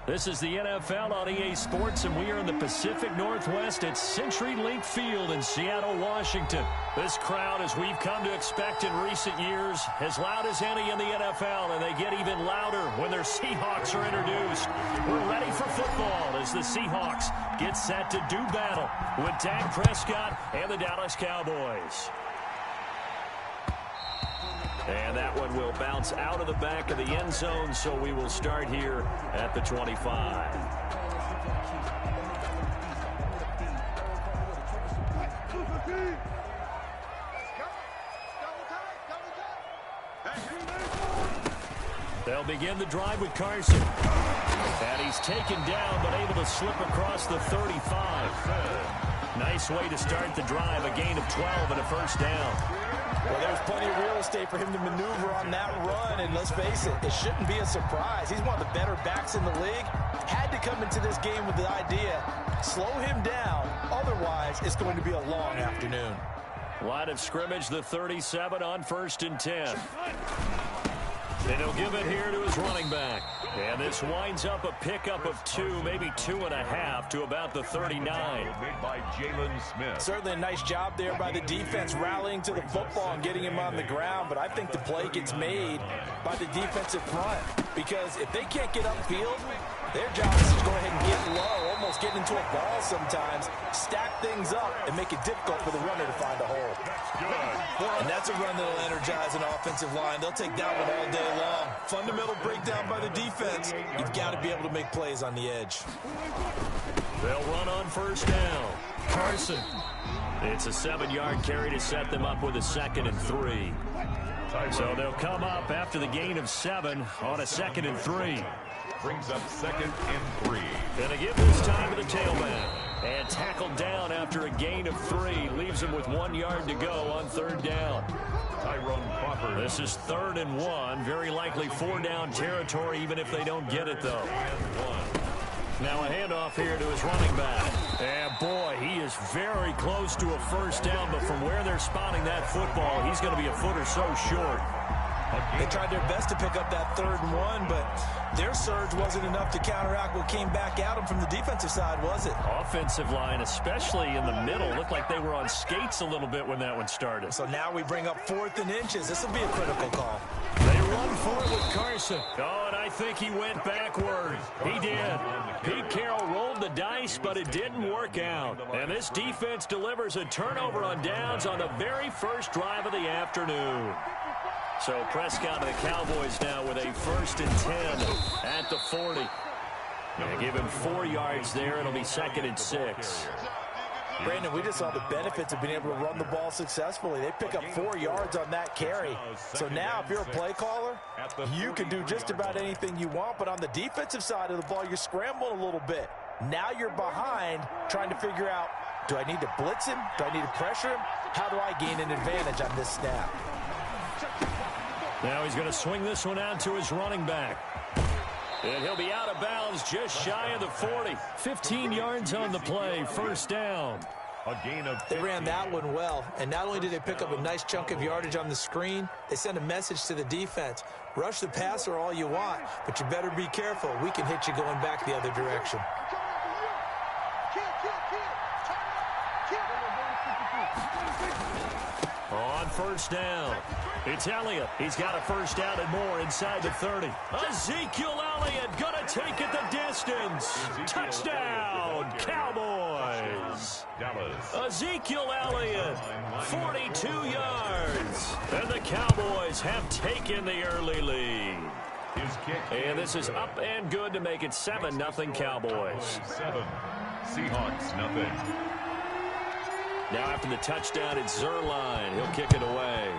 This is the NFL on EA Sports, and we are in the Pacific Northwest at CenturyLink Field in Seattle, Washington. This crowd, as we've come to expect in recent years, as loud as any in the NFL, and they get even louder when their Seahawks are introduced. We're ready for football as the Seahawks get set to do battle with Dak Prescott and the Dallas Cowboys. And that one will bounce out of the back of the end zone, so we will start here at the 25. They'll begin the drive with Carson. And he's taken down, but able to slip across the 35. Nice way to start the drive, a gain of 12 and a first down. Well, there's plenty of real estate for him to maneuver on that run, and let's face it, it shouldn't be a surprise. He's one of the better backs in the league. Had to come into this game with the idea, slow him down, otherwise it's going to be a long afternoon. Line of scrimmage, the 37 on 1st and 10. And he'll give it here to his running back. And this winds up a pickup of 2, maybe 2.5 to about the 39. Made by Jalen Smith. Certainly a nice job there by the defense rallying to the football and getting him on the ground. But I think the play gets made by the defensive front. Because if they can't get upfield, their job is to go ahead and get low, almost get into a ball sometimes, stack things up, and make it difficult for the runner to find a hole. And that's a run that will energize an offensive line. They'll take that one all day long. Fundamental breakdown by the defense. You've got to be able to make plays on the edge. They'll run on 1st down. Carson. It's a 7-yard carry to set them up with a 2nd and 3. So they'll come up after the gain of 7 on a 2nd and 3. Brings up 2nd and 3. And they give this time to the tailback. And tackled down after a gain of 3. Leaves him with 1 yard to go on 3rd down. This is 3rd and 1. Very likely 4-down territory, even if they don't get it, though. Now a handoff here to his running back. And, boy, he is very close to a 1st down, but from where they're spotting that football, he's going to be a foot or so short. They tried their best to pick up that 3rd and 1, but their surge wasn't enough to counteract what came back at them from the defensive side, was it? Offensive line, especially in the middle, looked like they were on skates a little bit when that one started. So now we bring up 4th and inches. This will be a critical call. They run for it with Carson. Oh, and I think he went backward. He did. Pete Carroll rolled the dice, but it didn't work out. And this defense delivers a turnover on downs on the very first drive of the afternoon. So Prescott and the Cowboys now with a 1st and 10 at the 40. They give him 4 yards there. It'll be 2nd and 6. Brandon, we just saw the benefits of being able to run the ball successfully. They pick up 4 yards on that carry. So now if you're a play caller, you can do just about anything you want. But on the defensive side of the ball, you're scrambling a little bit. Now you're behind trying to figure out, do I need to blitz him? Do I need to pressure him? How do I gain an advantage on this snap? Now he's going to swing this one out to his running back. And he'll be out of bounds just shy of the 40. 15 yards on the play, 1st down. A gain of 15. They ran that one well, and not only did they pick up a nice chunk of yardage on the screen, they sent a message to the defense. Rush the passer all you want, but you better be careful. We can hit you going back the other direction. On 1st down, it's Elliott. He's got a 1st down and more inside the 30. Ezekiel Elliott going to take it the distance. Touchdown, Cowboys. Dallas. Ezekiel Elliott, 42 yards. And the Cowboys have taken the early lead. His kick. And this is up and good to make it 7-0 Cowboys. 7. Seahawks, nothing. Now after the touchdown, it's Zerline. He'll kick it away.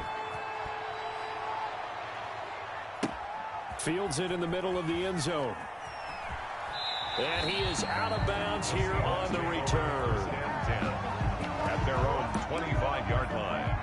Fields it in the middle of the end zone. And he is out of bounds here on the return. 10 at their own 25-yard line.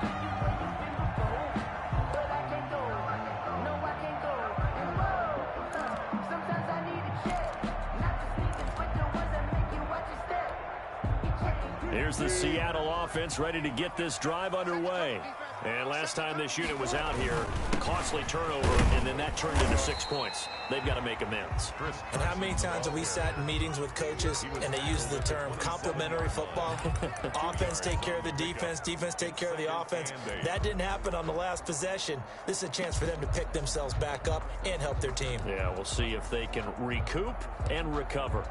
Here's the Seattle offense ready to get this drive underway. And last time this unit was out here, costly turnover, and then that turned into 6 points. They've got to make amends. And how many times have we sat in meetings with coaches and they use the term complementary football? Offense take care of the defense, defense take care of the offense. That didn't happen on the last possession. This is a chance for them to pick themselves back up and help their team. Yeah, we'll see if they can recoup and recover.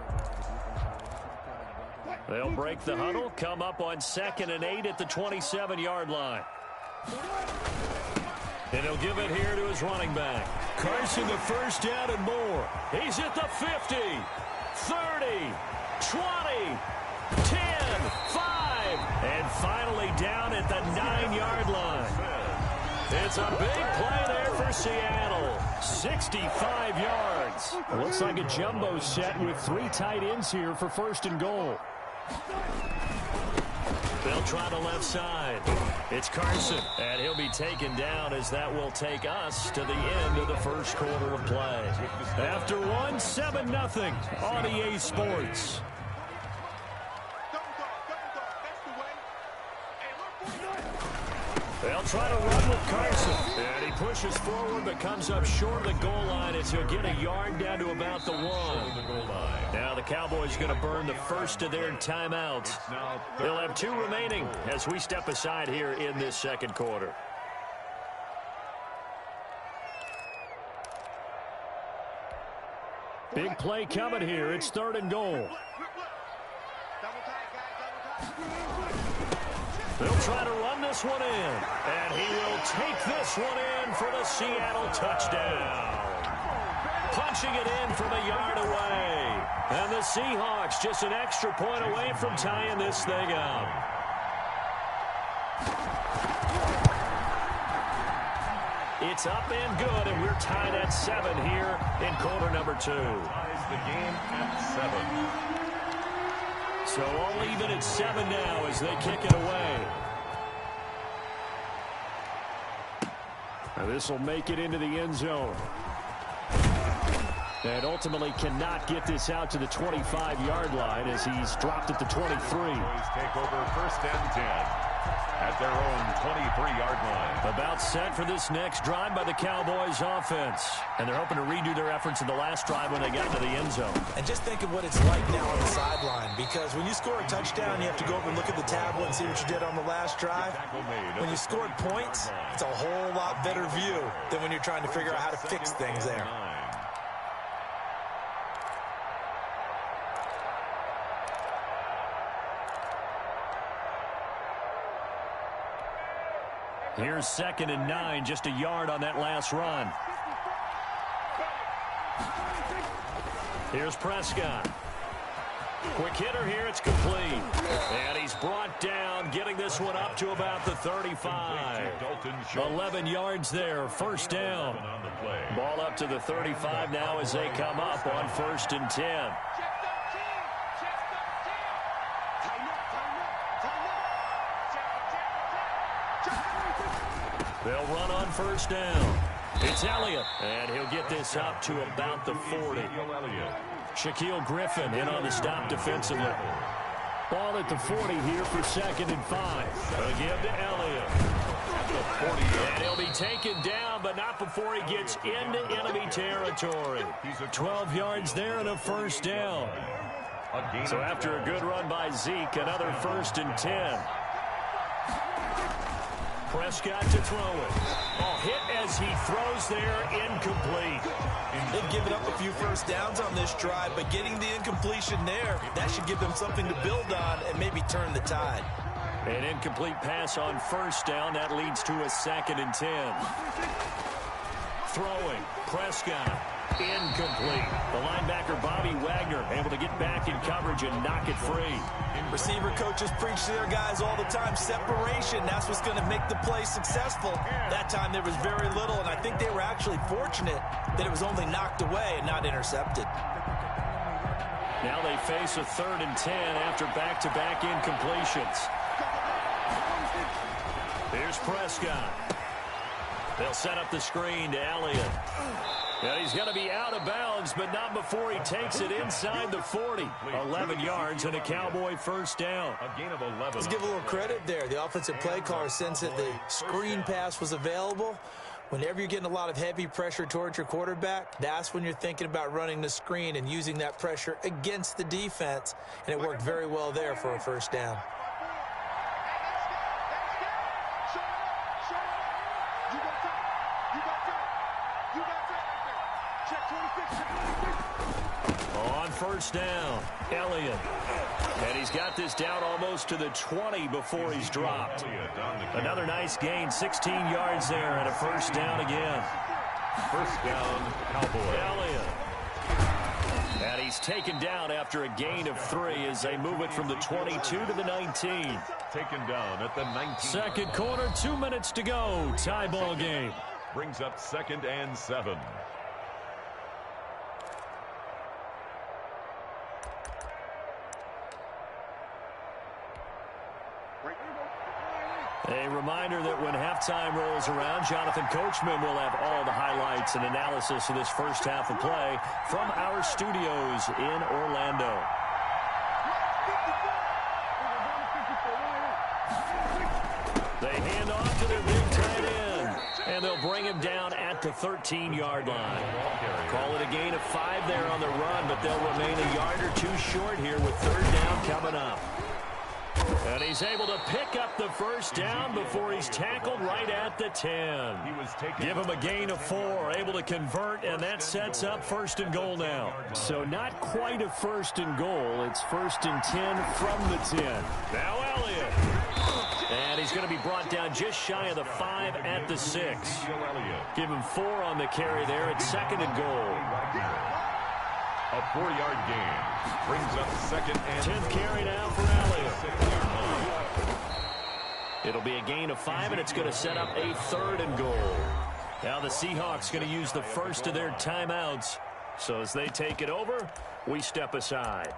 They'll break the huddle, come up on 2nd and 8 at the 27-yard line. And he'll give it here to his running back. Carson, the first down and more. He's at the 50, 30, 20, 10, 5, and finally down at the 9-yard line. It's a big play there for Seattle. 65 yards. Looks like a jumbo set with 3 tight ends here for 1st and goal. They'll try the left side. It's Carson, and he'll be taken down as that will take us to the end of the first quarter of play. After one, 7-0 on EA Sports. They'll try to run with Carson. And he pushes forward but comes up short of the goal line as he'll get a yard down to about the 1. Now the Cowboys going to burn the first of their timeouts. They'll have 2 remaining as we step aside here in this second quarter. Big play coming here. It's 3rd and goal. They'll try to run this one in, and he will take this one in for the Seattle touchdown. Punching it in from a yard away. And the Seahawks just an extra point away from tying this thing up. It's up and good, and we're tied at 7 here in quarter number 2. Ties the game at 7. So all even at 7 now as they kick it away. Now this will make it into the end zone. And ultimately cannot get this out to the 25-yard line as he's dropped at the 23. Take over 1st and 10 at their own 23-yard line. About set for this next drive by the Cowboys offense. And they're hoping to redo their efforts in the last drive when they got into the end zone. And just think of what it's like now on the sideline, because when you score a touchdown, you have to go over and look at the tablet and see what you did on the last drive. When you scored points, it's a whole lot better view than when you're trying to figure out how to fix things there. Here's 2nd and 9, just a yard on that last run. Here's Prescott. Quick hitter here, it's complete. And he's brought down, getting this one up to about the 35. 11 yards there, 1st down. Ball up to the 35 now as they come up on 1st and 10. They'll run on 1st down. It's Elliott, and he'll get this up to about the 40. Shaquille Griffin in on the stop defensively. Ball at the 40 here for 2nd and 5. They'll give to Elliott. At the 40. And he'll be taken down, but not before he gets into enemy territory. 12 yards there and a 1st down. So after a good run by Zeke, another 1st and 10. Prescott to throw it. Oh, hit as he throws there, incomplete. They've given up a few 1st downs on this drive, but getting the incompletion there, that should give them something to build on and maybe turn the tide. An incomplete pass on 1st down. That leads to a 2nd and 10. Throwing. Prescott. Incomplete. The linebacker, Bobby Wagner, able to get back in coverage and knock it free. Receiver coaches preach to their guys all the time. Separation, that's what's going to make the play successful. That time there was very little, and I think they were actually fortunate that it was only knocked away and not intercepted. Now they face a 3rd and 10 after back-to-back incompletions. Here's Prescott. They'll set up the screen to Elliott. And he's going to be out of bounds, but not before he takes it inside the 40. 11 yards and a Cowboy first down. A gain of 11. Let's give a little credit there. The offensive play caller sensed that the screen pass was available. Whenever you're getting a lot of heavy pressure towards your quarterback, that's when you're thinking about running the screen and using that pressure against the defense. And it worked very well there for a first down. On first down, Elliott. And he's got this down almost to the 20 before he's dropped. Another nice gain, 16 yards there, and a first down again. First down, Cowboys. Elliott. And he's taken down after a gain of 3 as they move it from the 22 to the 19. Taken down at the 19. Second quarter, 2 minutes to go. Tie ball game. Brings up 2nd and 7. A reminder that when halftime rolls around, Jonathan Coachman will have all the highlights and analysis of this first half of play from our studios in Orlando. They hand off to their big tight end, and they'll bring him down at the 13-yard line. Call it a gain of 5 there on the run, but they'll remain a yard or 2 short here with third down coming up. And he's able to pick up the first down before he's tackled right at the 10. Give him a gain of 4, able to convert, and that sets up first and goal now. So not quite a first and goal. It's first and 10 from the 10. Now Elliott. And he's going to be brought down just shy of the 5 at the 6. Give him 4 on the carry there at second and goal. A 4-yard gain brings up 2nd and 10th carry now for Elliott. It'll be a gain of 5, and it's going to set up a third and goal. Now the Seahawks going to use the first of their timeouts. So as they take it over, we step aside.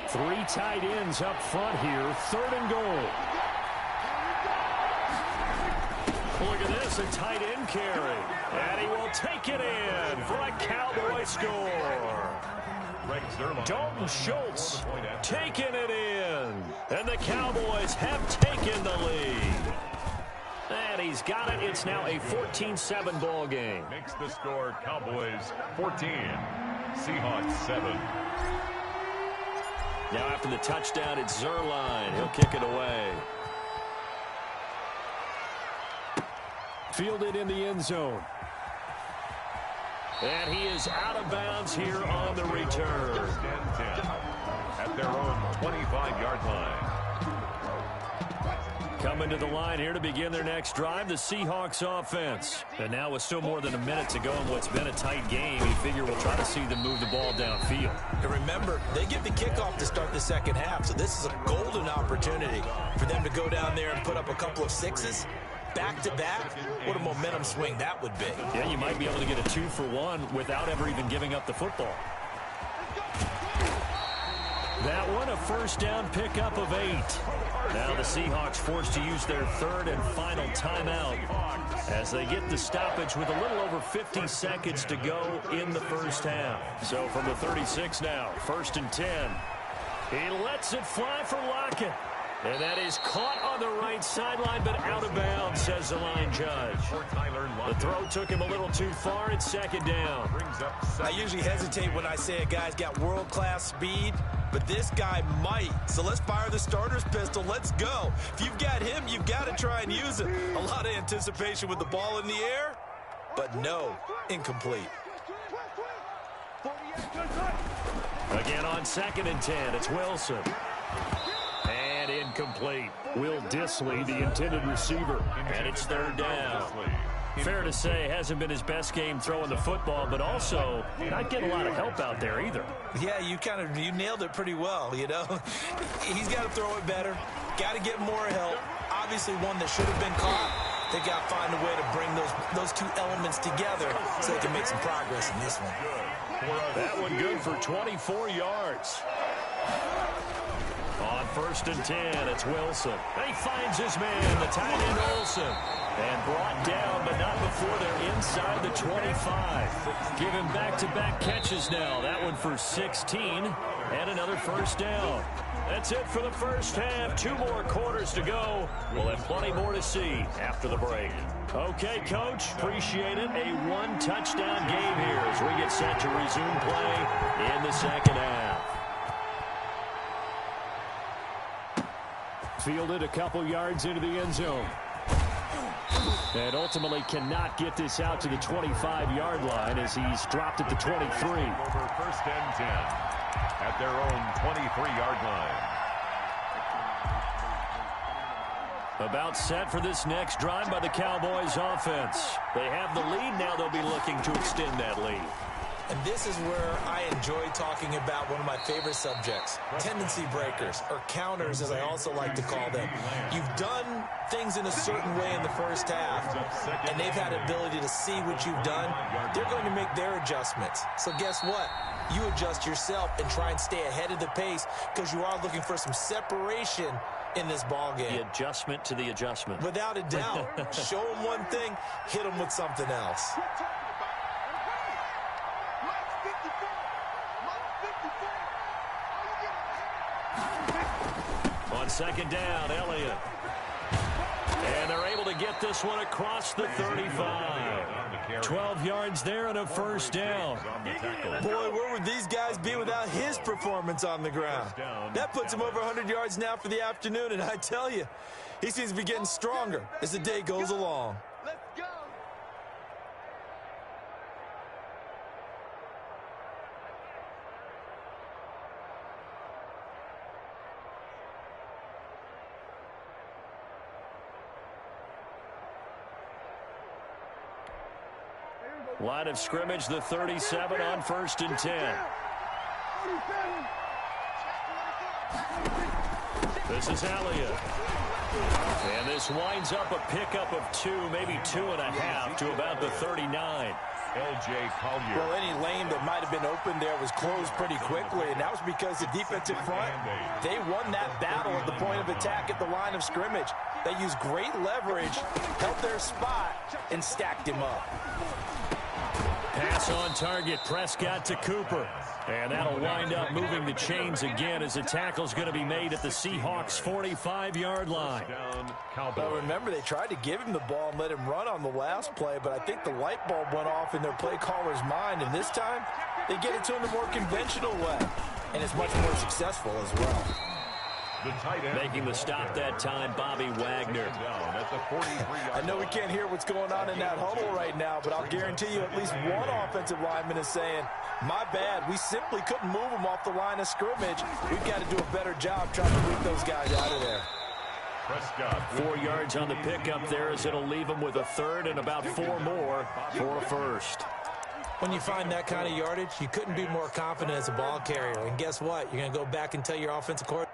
3 tight ends up front here. Third and goal. Look at this, a tight end carry. And he will take it in for a Cowboy score. Dalton Schultz taking it in. And the Cowboys have taken the lead. And he's got it. It's now a 14-7 ball game. Makes the score Cowboys 14, Seahawks 7. Now after the touchdown, it's Zerline. He'll kick it away. Fielded in the end zone. And he is out of bounds here on the return. First and 10 at their own 25-yard line. Coming to the line here to begin their next drive, the Seahawks offense. And now with still more than a minute to go in what's been a tight game, you figure we'll try to see them move the ball downfield. And remember, they get the kickoff to start the second half, so this is a golden opportunity for them to go down there and put up a couple of 6s. Back-to-back, what a momentum swing that would be. Yeah, you might be able to get a 2-for-1 without ever even giving up the football. That one, a first down pickup of 8. Now the Seahawks forced to use their third and final timeout as they get the stoppage with a little over 50 seconds to go in the first half. So from the 36 now, first and 10. He lets it fly for Lockett. And that is caught on the right sideline, but out of bounds, says the line judge. The throw took him a little too far. It's second down. I usually hesitate when I say a guy's got world-class speed, but this guy might. So let's fire the starter's pistol. Let's go. If you've got him, you've got to try and use it. A lot of anticipation with the ball in the air, but no, incomplete. Again on second and 10, it's Wilson. And incomplete. Will Dissly, the intended receiver. And it's third down. Fair to say, hasn't been his best game throwing the football, but also not getting a lot of help out there either. Yeah, you nailed it pretty well, you know. He's got to throw it better. Got to get more help. Obviously one that should have been caught. They got to find a way to bring those two elements together so they can make some progress in this one. That one good for 24 yards. On first and 10, it's Wilson. He finds his man, the tight end Olsen. And brought down, but not before they're inside the 25. Giving back-to-back catches now. That one for 16 and another first down. That's it for the first half. 2 more quarters to go. We'll have plenty more to see after the break. Okay, Coach, appreciate it. A 1-touchdown game here as we get set to resume play in the second half. Fielded a couple yards into the end zone. And ultimately cannot get this out to the 25-yard line as he's dropped at the 23. Over first and 10 at their own 23-yard line. About set for this next drive by the Cowboys offense. They have the lead. Now they'll be looking to extend that lead. And this is where I enjoy talking about one of my favorite subjects, tendency breakers, or counters as I also like to call them. You've done things in a certain way in the first half, and they've had the ability to see what you've done. They're going to make their adjustments. So guess what? You adjust yourself and try and stay ahead of the pace because you are looking for some separation in this ball game. The adjustment to the adjustment. Without a doubt. Show them one thing, hit them with something else. On second down, Elliott. And they're able to get this one across the 35. 12 yards there and a first down. Boy, where would these guys be without his performance on the ground? That puts him over 100 yards now for the afternoon, and I tell you, he seems to be getting stronger as the day goes along. Let's go. Line of scrimmage, the 37 on first and 10. This is Elliott. And this winds up a pickup of 2, maybe 2.5 to about the 39. L.J. Collier. Well, any lane that might have been open there was closed pretty quickly, and that was because the defensive front, they won that battle at the point of attack at the line of scrimmage. They used great leverage, held their spot, and stacked him up. Pass on target, Prescott to Cooper. And that'll wind up moving the chains again as a tackle's going to be made at the Seahawks' 45-yard line. Well, remember, they tried to give him the ball and let him run on the last play, but I think the light bulb went off in their play caller's mind, and this time they get it to him the more conventional way, and it's much more successful as well. Making the stop that time, Bobby Wagner. I know we can't hear what's going on in that huddle right now, but I'll guarantee you at least one offensive lineman is saying, my bad, we simply couldn't move them off the line of scrimmage. We've got to do a better job trying to beat those guys out of there. 4 yards on the pickup there as it'll leave them with a third and about 4 more for a first. When you find that kind of yardage, you couldn't be more confident as a ball carrier. And guess what? You're going to go back and tell your offensive coordinator,